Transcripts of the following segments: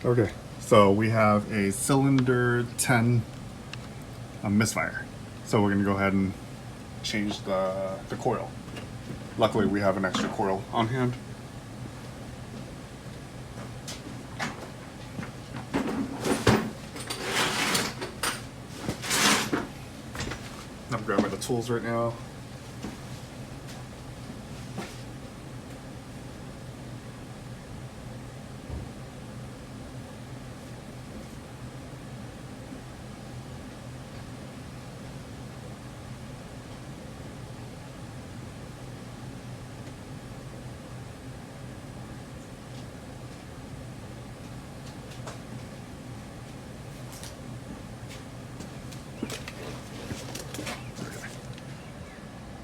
Okay, so we have a cylinder 10 misfire. So we're gonna go ahead and change the coil. Luckily we have an extra coil on hand. I'm grabbing the tools right now.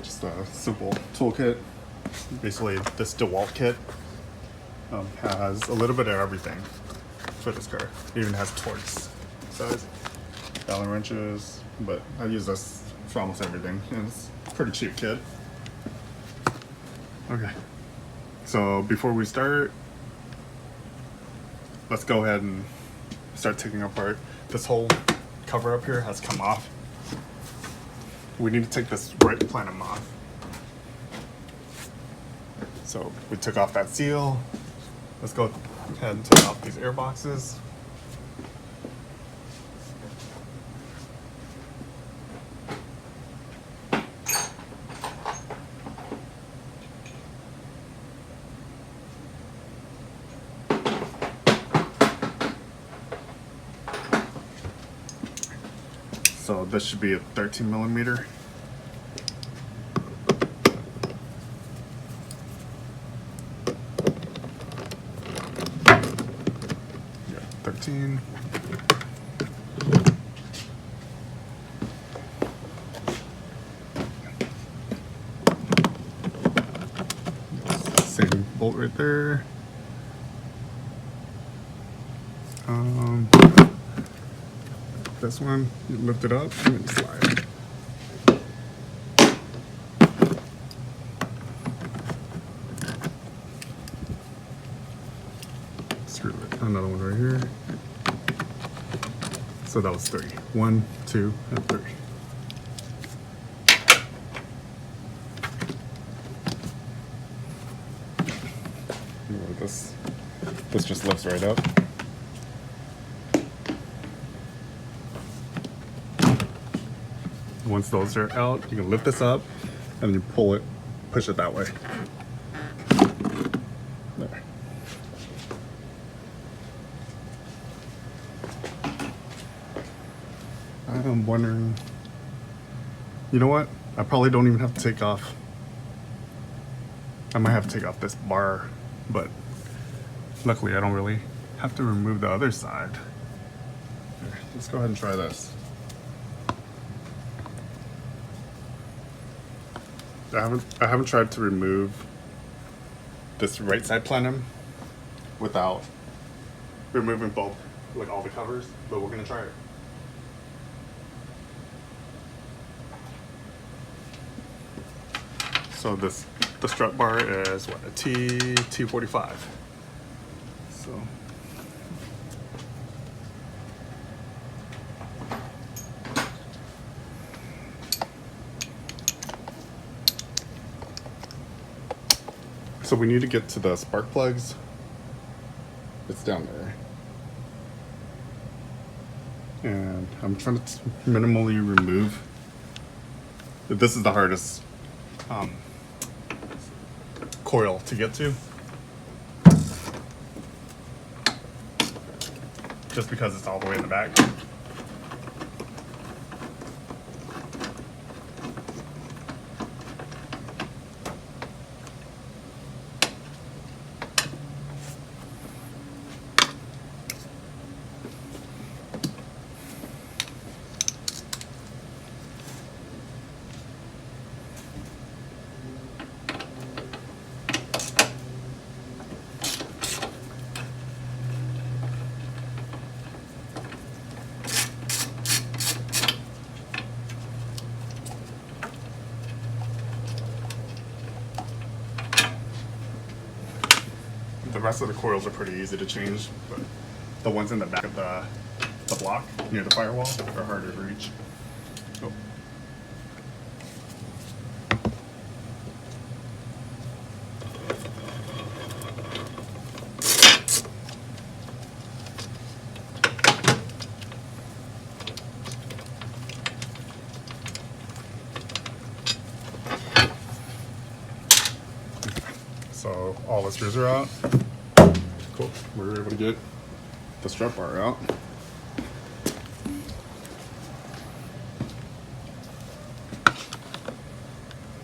Just a simple toolkit. Basically, this Dewalt kit has a little bit of everything for this car. It even has torques, size, Allen wrenches, but I use this for almost everything. And it's a pretty cheap kit. Okay, so before we start, let's go ahead and start taking apart. This whole cover up here has come off. We need to take this right plenum off. So we took off that seal. Let's go ahead and take off these air boxes. So this should be a 13 millimeter. Yeah, 13. Same bolt right there. This one, you lift it up and slide. Screw it. Another one right here. So that was 3. 1, 2, and 3. This just lifts right up. Once those are out, you can lift this up and then you pull it, push it that way. There. I'm wondering, you know what? I probably don't even have to take off. I might have to take off this bar, but luckily I don't really have to remove the other side. Here, let's go ahead and try this. I haven't tried to remove this right side plenum without removing both, like all the covers, but we're gonna try it. So the strut bar is what, a T245. So we need to get to the spark plugs. It's down there. And I'm trying to minimally remove. This is the hardest coil to get to. Just because it's all the way in the back. The rest of the coils are pretty easy to change, but The ones in the back of the block near the firewall are harder to reach. Oh. So all the screws are out. Cool. We're able to get the strut bar out.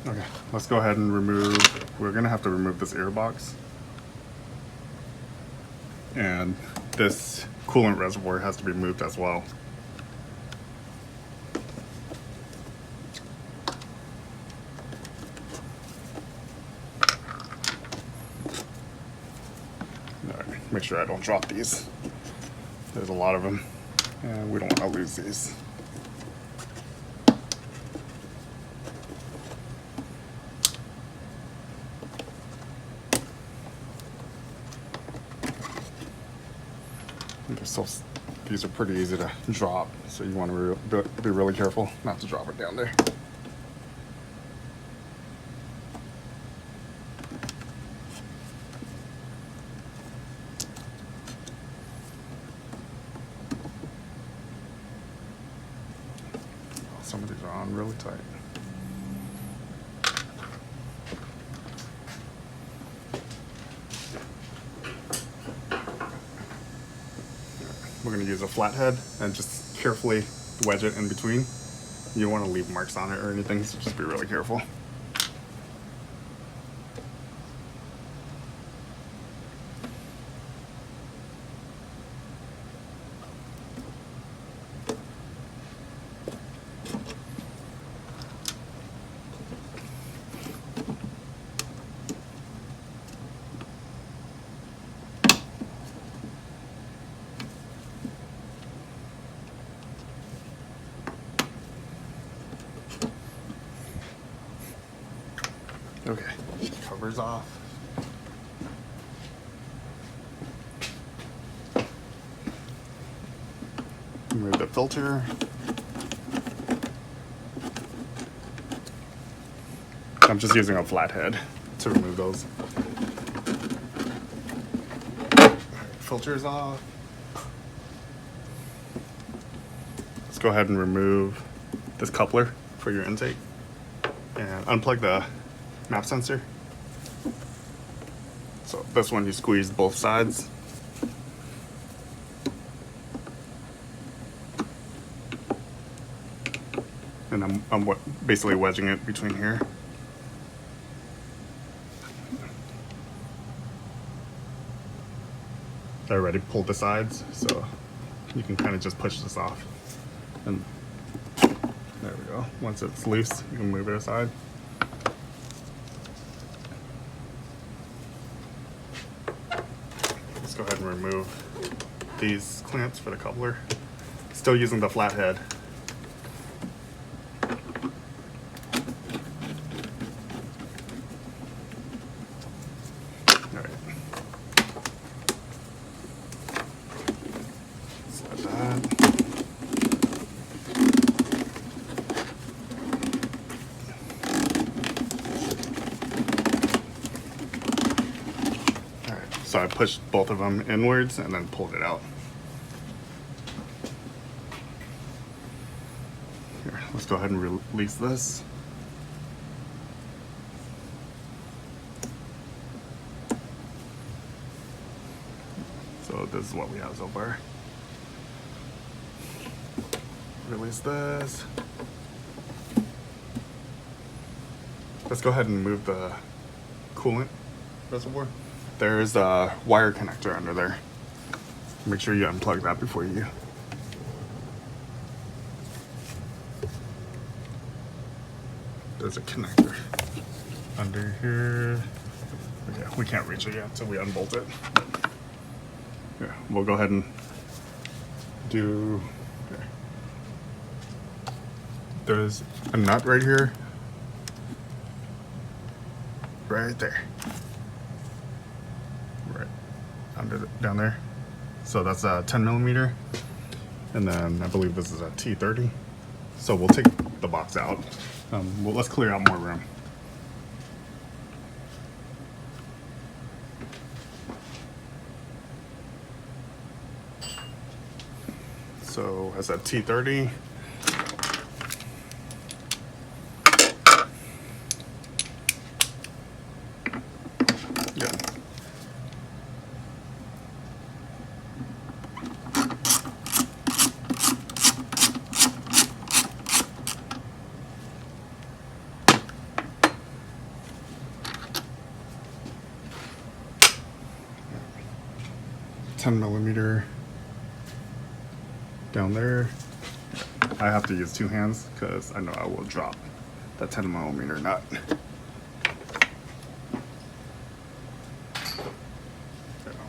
Okay, let's go ahead and remove, we're gonna have to remove this ear box. And this coolant reservoir has to be moved as well. Alright, make sure I don't drop these. There's a lot of them, and we don't want to lose these. These are pretty easy to drop, so you want to be really careful not to drop it down there. Some of these are on really tight. We're going to use a flathead and just carefully wedge it in between. You don't want to leave marks on it or anything, so just be really careful. Okay, cover's off. Remove the filter. I'm just using a flathead to remove those. Filter's off. Let's go ahead and remove this coupler for your intake and unplug the map sensor. So this one you squeeze both sides. And I'm basically wedging it between here. I already pulled the sides, so you can kind of just push this off. And there we go. Once it's loose, you can move it aside. Go ahead and remove these clamps for the coupler. Still using the flathead. All right. Slide that. So I pushed both of them inwards and then pulled it out. Here, let's go ahead and release this. So this is what we have so far. Release this. Let's go ahead and move the coolant reservoir. There's a wire connector under there. Make sure you unplug that before you. There's a connector under here. Okay, we can't reach it yet until we unbolt it. Yeah, we'll go ahead and do. Okay. There's a nut right here. Right there. Right under down there. So that's a 10 millimeter. And then I believe this is a T30. So we'll take the box out. Well, let's clear out more room. So as a T30. Yeah. $10mm down there. I have to use 2 hands because I know I will drop that 10mm nut.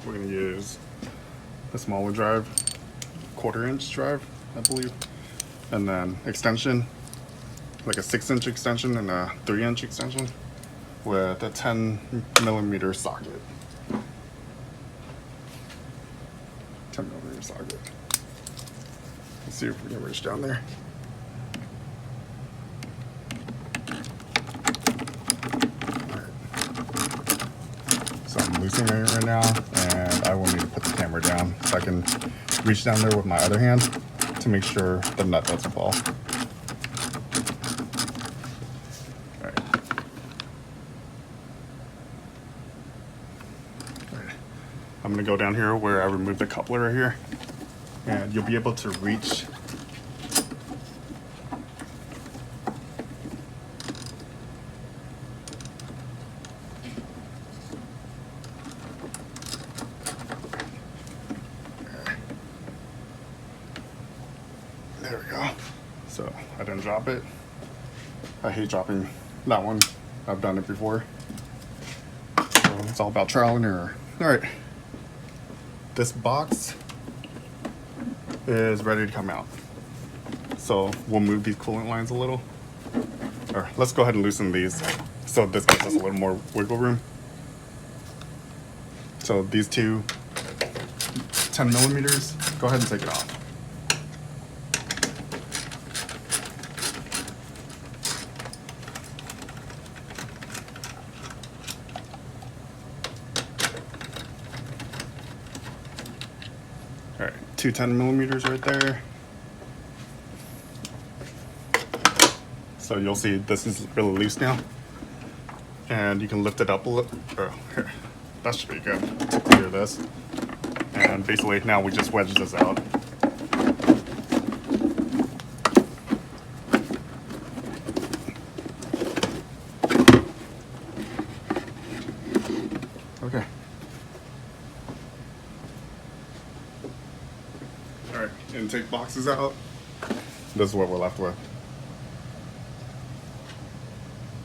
We're going to use a smaller drive, 1/4-inch drive, I believe, and then extension, like a 6-inch extension and a 3-inch extension with a 10mm socket. 10mm socket. Let's see if we can reach down there. So I'm loosening it right now, and I will need to put the camera down so I can reach down there with my other hand to make sure the nut doesn't fall. All right. I'm gonna go down here where I removed the coupler right here, and you'll be able to reach There we go. So I didn't drop it. I hate dropping that one. I've done it before. So it's all about trial and error. All right. This box is ready to come out. So we'll move these coolant lines a little. Or let's go ahead and loosen these so this gives us a little more wiggle room. So these two 10mm, go ahead and take it off. All right, 2 10mm right there. So you'll see this is really loose now. And you can lift it up a little. Oh, here. That should be good to clear this. And basically now we just wedge this out. Okay. All right, intake boxes out. This is what we're left with.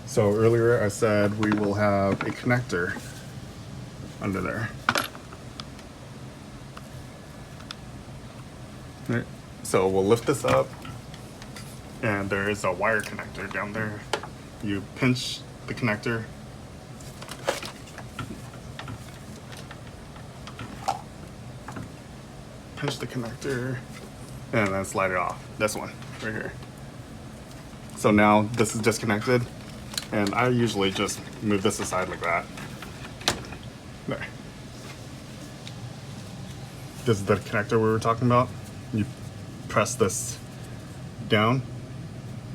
So earlier I said we will have a connector under there. Right. So we'll lift this up, and there is a wire connector down there. You pinch the connector. Pinch the connector, and then slide it off. This one, right here. So now this is disconnected, and I usually just move this aside like that. There. This is the connector we were talking about. You press this down,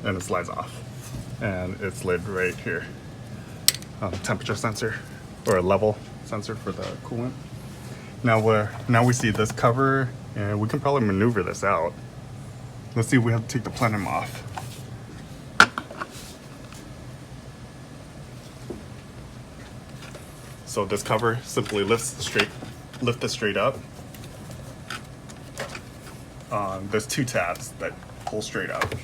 and it slides off. And it's laid right here. Temperature sensor, or a level sensor for the coolant. Now we see this cover, and we can probably maneuver this out. Let's see if we have to take the plenum off. So this cover simply lift this straight up. There's 2 tabs that pull straight up.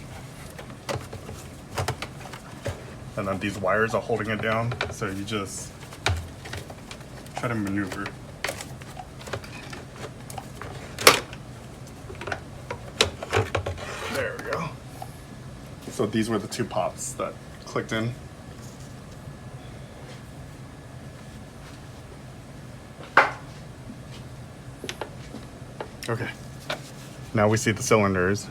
And then these wires are holding it down, so you just try to maneuver. There we go. So these were the 2 pops that clicked in. Okay, now we see the cylinders.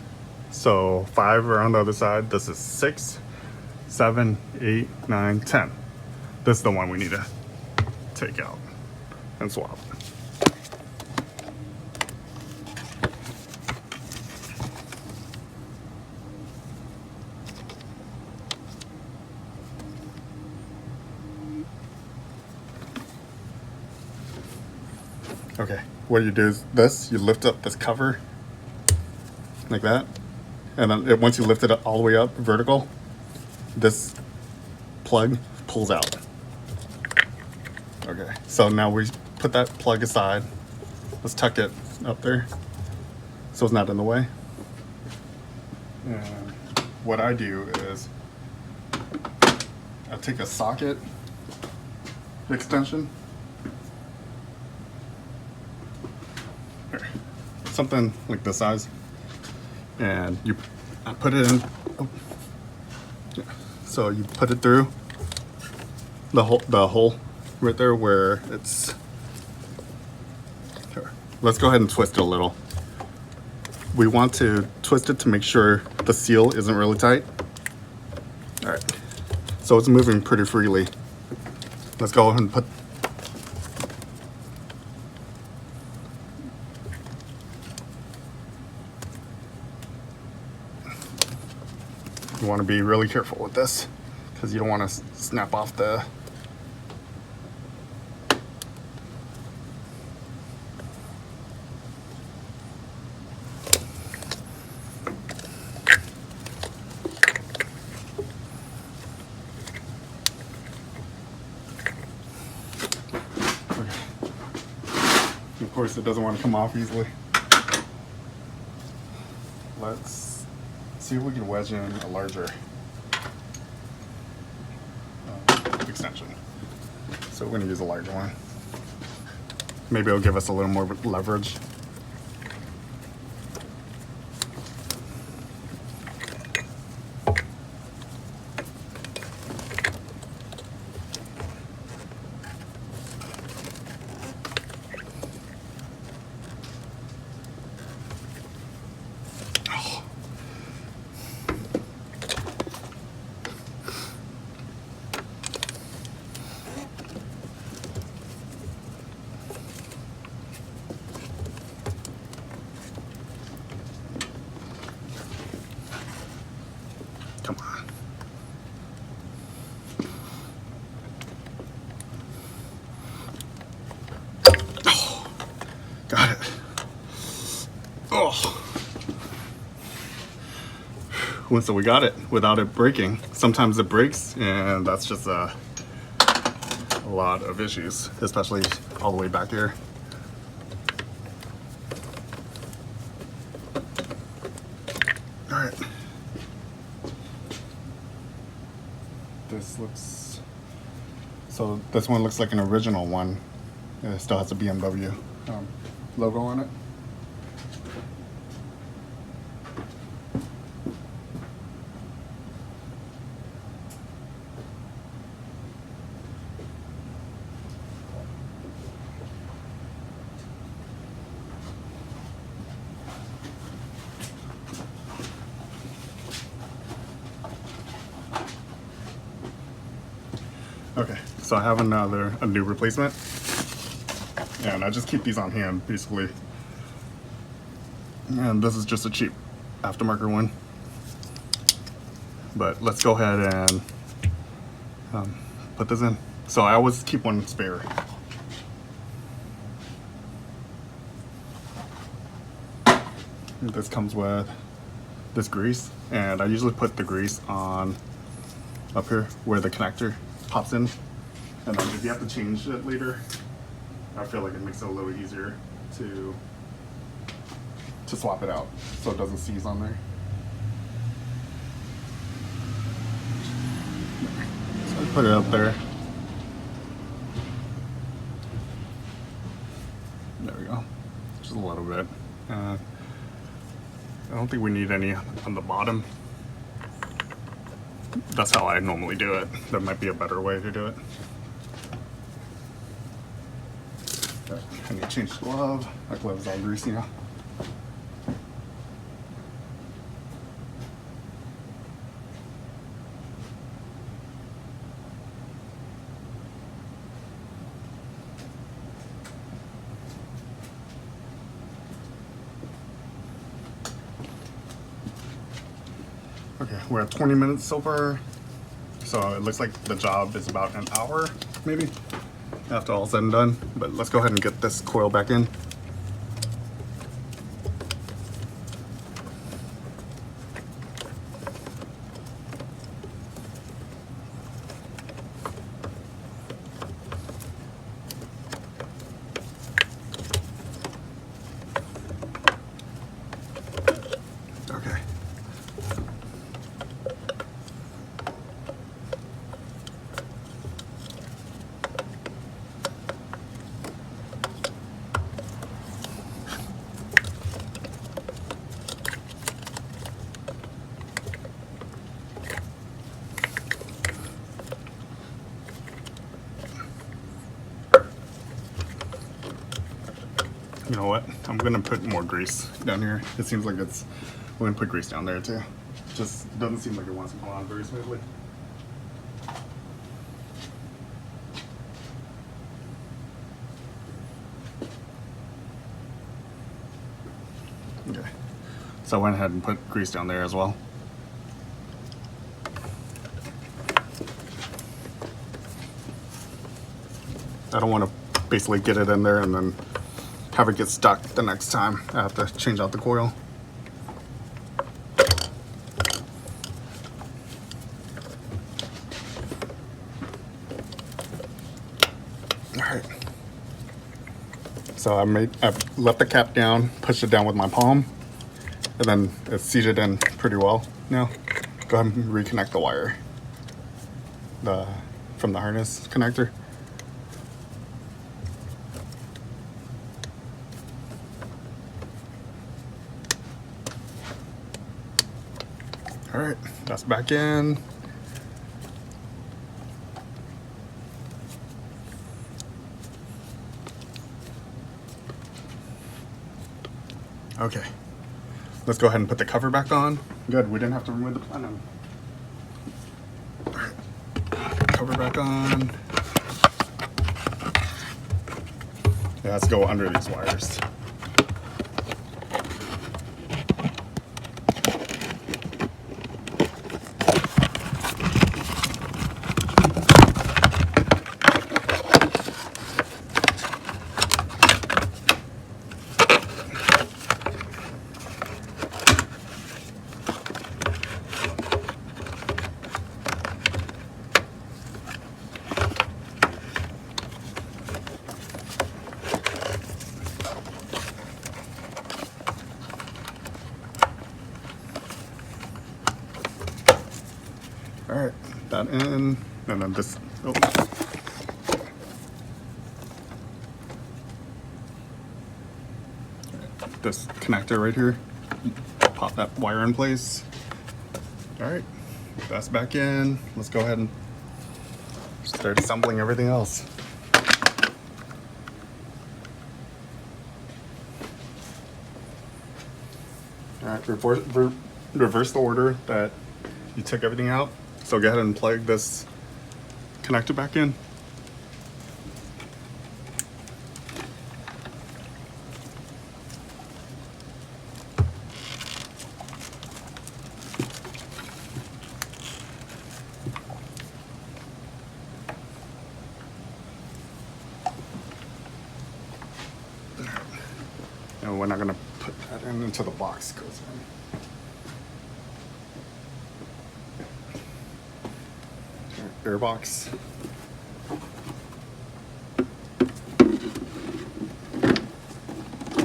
So 5 are on the other side. This is 6, 7, 8, 9, 10. This is the one we need to take out and swap. Okay, what you do is this, you lift up this cover like that, and then once you lift it all the way up vertical, this plug pulls out. Okay, so now we put that plug aside. Let's tuck it up there so it's not in the way. And what I do is I take a socket extension, something like this size, and I put it in. Oh, yeah. So you put it through the hole right there where it's. Here. Let's go ahead and twist it a little. We want to twist it to make sure the seal isn't really tight. All right, so it's moving pretty freely. Let's go ahead and put. You want to be really careful with this because you don't want to snap off the. Of course, it doesn't want to come off easily. Let's see if we can wedge in a larger extension. So we're going to use a larger one. Maybe it'll give us a little more leverage. Come on. Oh, got it. Oh. So we got it without it breaking. Sometimes it breaks, and that's just a lot of issues, especially all the way back here. All right. This looks, so this one looks like an original one. It still has a BMW logo on it. Okay, so I have a new replacement, and I just keep these on hand basically. And this is just a cheap aftermarket one, but let's go ahead and put this in. So I always keep one spare. This comes with this grease, and I usually put the grease on up here where the connector pops in, and then if you have to change it later, I feel like it makes it a little easier to swap it out so it doesn't seize on there. So I put it up there. There we go. Just a little bit. I don't think we need any on the bottom. That's how I normally do it. There might be a better way to do it. I need to change the glove. My glove's all greasy now. Okay, we're at 20 minutes so far. So it looks like the job is about an hour, maybe, after all said and done. But let's go ahead and get this coil back in. Okay. You know what? I'm gonna put more grease down here. It seems like it's. We're gonna put grease down there too. Just doesn't seem like it wants to go on very smoothly. Okay. So I went ahead and put grease down there as well. I don't want to basically get it in there and then have it get stuck the next time I have to change out the coil. All right. So I've left the cap down, pushed it down with my palm, and then it's seated in pretty well now. Go ahead and reconnect the wire from the harness connector. All right, that's back in. Okay, let's go ahead and put the cover back on. Good, we didn't have to remove the plenum. All right, cover back on. It has to go under these wires. All right, that in, and then this, oh. This connector right here, pop that wire in place. All right, that's back in. Let's go ahead and start assembling everything else. All right, reverse the order that you took everything out. So go ahead and plug this connector back in. And we're not gonna put that in until the box goes in. Air box.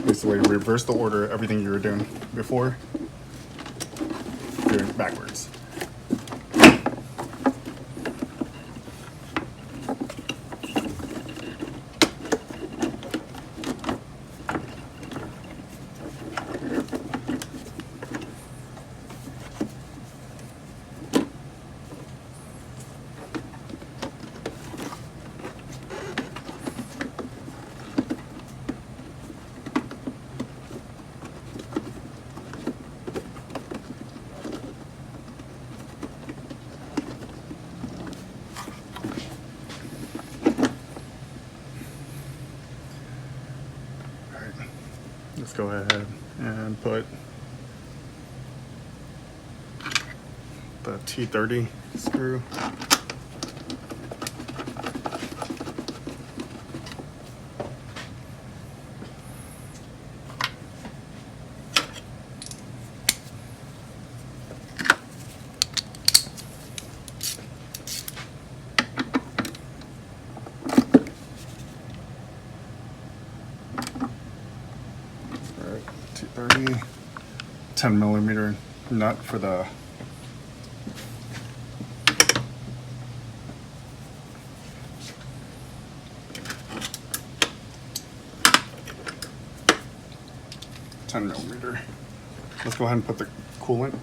Basically reverse the order, everything you were doing before. Doing it backwards. Let's go ahead and put the T30 screw. Alright, T30, 10mm nut for the $10mm. Let's go ahead and put the coolant.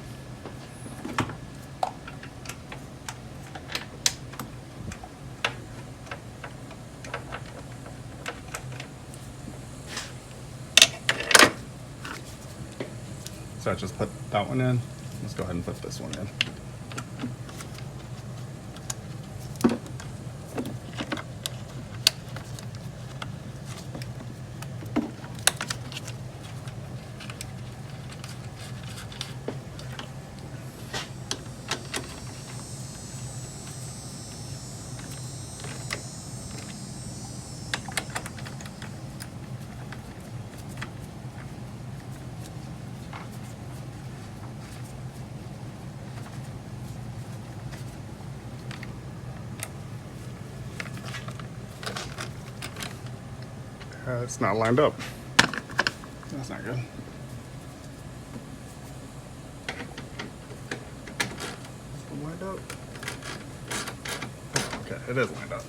So I just put that one in. Let's go ahead and put this one in. It's not lined up. That's not good. Is it lined up? Okay, it is lined up.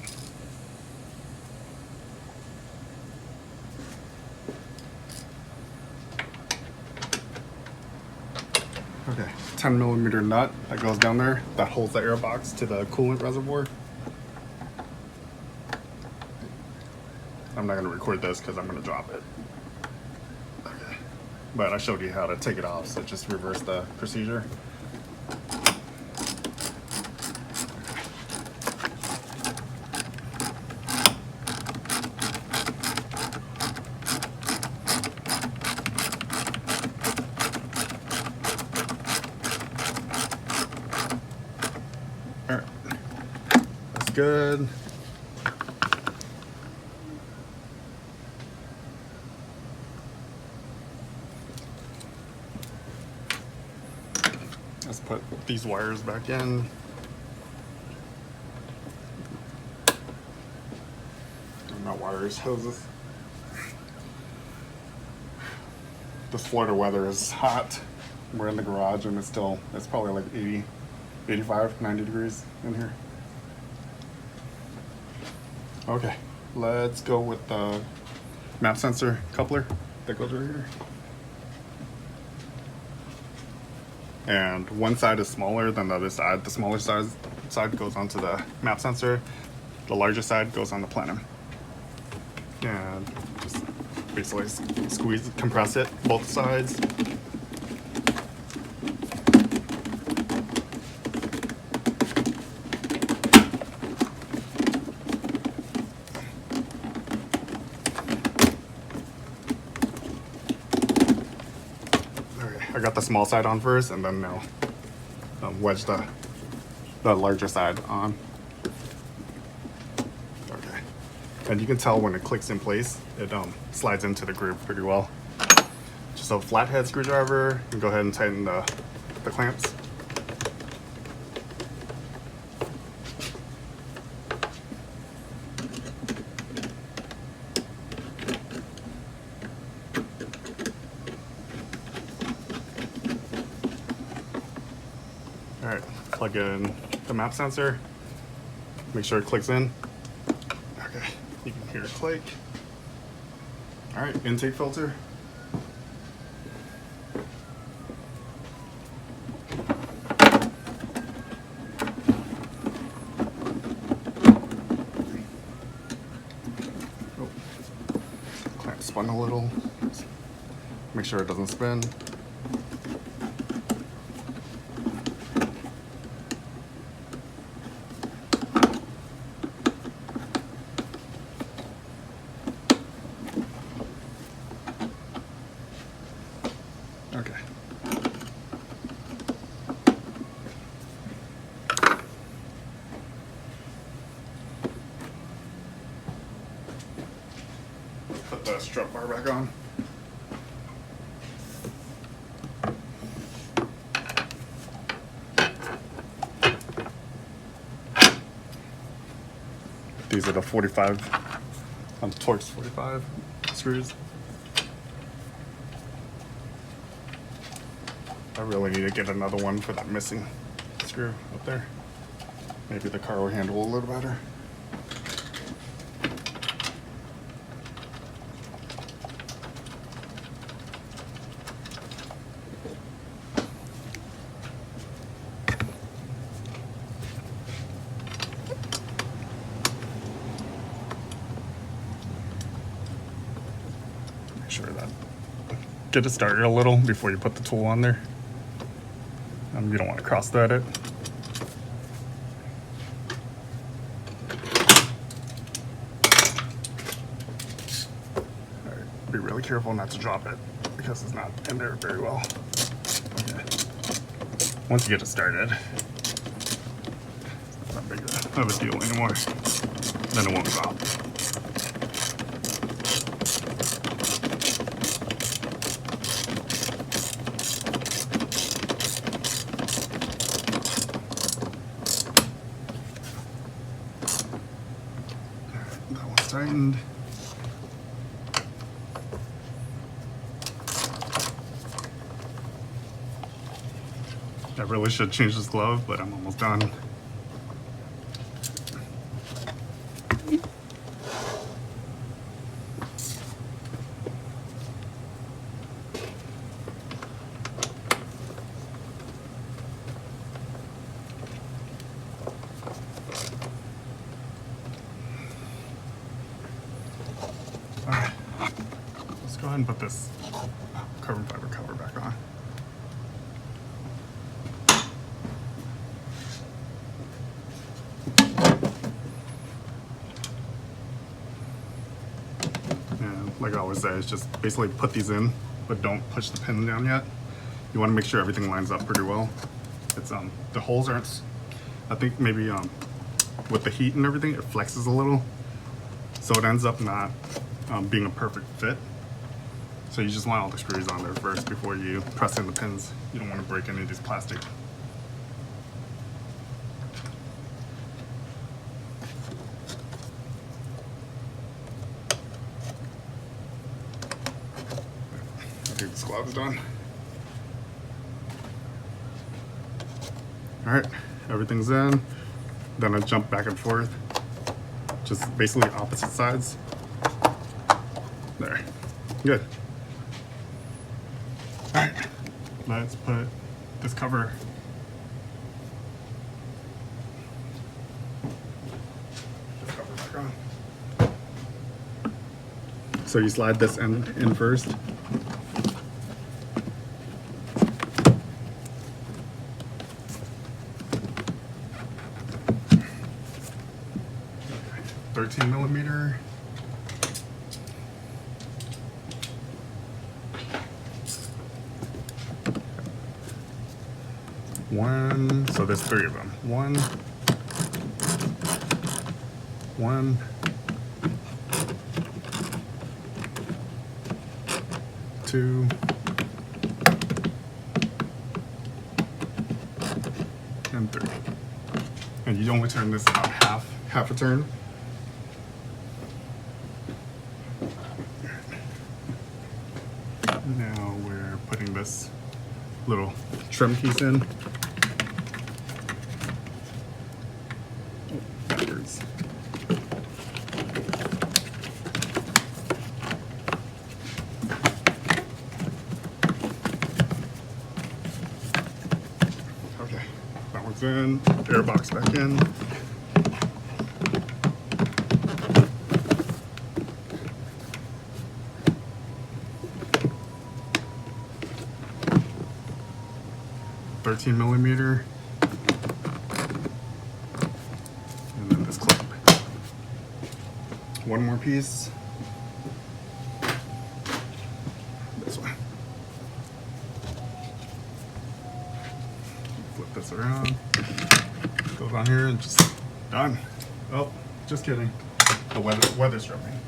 Okay, 10mm nut that goes down there that holds the air box to the coolant reservoir. I'm not going to record this because I'm going to drop it. Okay. But I showed you how to take it off, so just reverse the procedure. All right. That's good. Let's put these wires back in. Not wires, hoses. This Florida weather is hot. We're in the garage and it's probably like 80, 85, 90 degrees in here. Okay, let's go with the map sensor coupler that goes right here. And one side is smaller than the other side. The smaller side goes onto the map sensor. The larger side goes on the plenum. And just basically squeeze, compress it, both sides. I got the small side on first, and then now wedge the larger side on. Okay, and you can tell when it clicks in place, it slides into the groove pretty well. Just a flathead screwdriver, and go ahead and tighten the clamps. All right, plug in the map sensor. Make sure it clicks in. Okay, you can hear it click. All right, intake filter. Oh, clamp spun a little. Make sure it doesn't spin. Okay. the strut bar back on. These are the 45, Torx 45 screws. I really need to get another one for that missing screw up there. Maybe the car will handle a little better. Make sure that get it started a little before you put the tool on there. You don't want to cross thread it. All right, be really careful not to drop it because it's not in there very well. Okay. Once you get it started, it's not big of a deal anymore. Then it won't drop. Tightened. I really should change this glove, but I'm almost done. Alright, let's go ahead and put this carbon fiber cover back on. And like I always say, it's just basically put these in, but don't push the pin down yet. You want to make sure everything lines up pretty well. It's the holes aren't, I think maybe with the heat and everything, it flexes a little. So it ends up not being a perfect fit. So you just want all the screws on there first before you press in the pins. You don't want to break any of these plastic. I think this glove is done. All right, everything's in. Then I jump back and forth. Just basically opposite sides. There, good. All right, let's put this cover. Back on. So you slide this end in first. Okay, 13mm. One, so there's 3 of them. One, 2, and 3. And you only turn this about half a turn. Now we're putting this little trim piece in. Backwards. Okay, that one's in. Air box back in. $13mm, and then this clip. One more piece. This one. Flip this around. Goes on here and just done. Oh, just kidding. The weather stripping.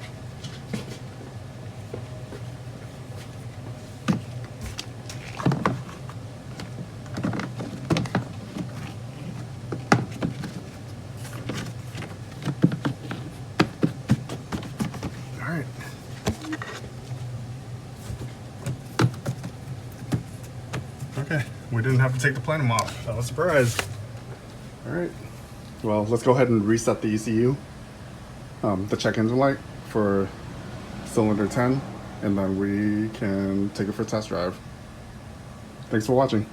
we didn't have to take the plenum off. I was surprised. All right, well, let's go ahead and reset the ECU, the check engine light for cylinder 10, and then we can take it for a test drive. Thanks for watching.